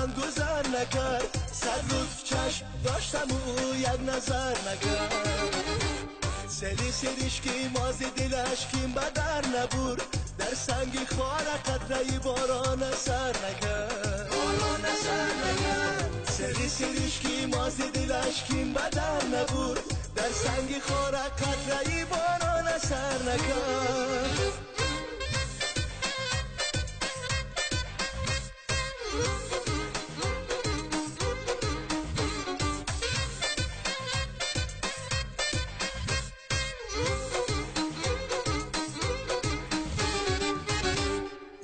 من گذر نکرد، 100 روز چشم داشتم او یک نظر نکرد. سری سریش که ماز دلش کیم بدر نبود، در سنگ خار قطره باران سر نکرد. سری سریش که ماز دلش کیم بدر نبود، در سنگ خار قطره باران سر نکرد.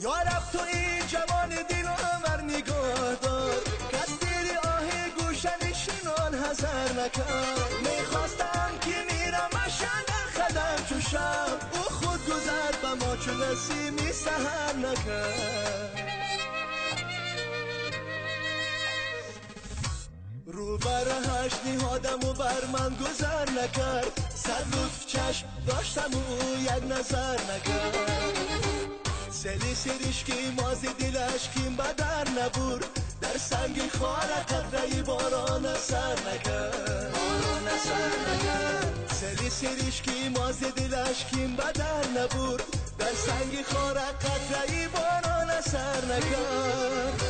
یارب تو این جوان دل و عمر نگاه دار، کس دیری آه گوشنشینان حذر نکرد. میخواستم که میرم اشن خدم چو شب، او خود گذر به ما چو نسیمی سهر نکرد. رو بر هشت نهادم و بر من گذر نکرد، 100 روز چشم داشتم او یک نظر نکرد. سری سریش که ماز دلش کیم بدر نبود، در سنگ خار قطره باران سر نکرد. سری سریش که ماز دلش کیم بدر نبود، در سنگ خار قطره باران سر نکرد.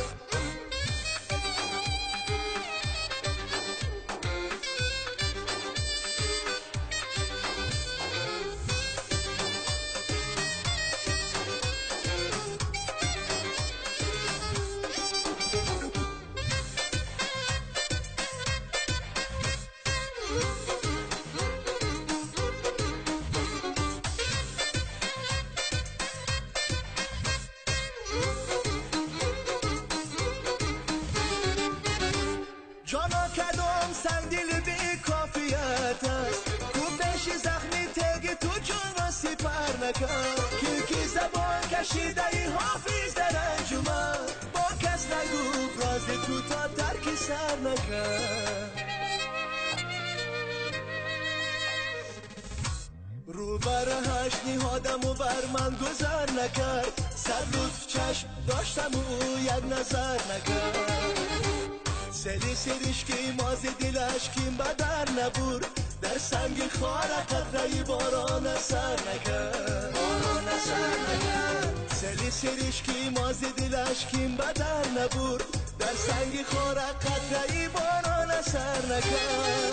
جانا کدام سنگ دل بی کافیت است، کو پیش زخمی تگ تو جان را سپر نکرد. که زبان کشیده ای حافظ در انجمن، با کس نگو راز تو تا ترک سر نکرد. رو بر هشت نهادم و بر من گذر نکرد، 100 روز چشم داشتم او یک نظر نکرد. سری سریش که ماز دلش کیم بدر نبود، در سنگ خار قطره باران سر نکرد. سری سریش که ماز دلش کیم بدر نبود، در سنگ خار قطره باران سر نکرد.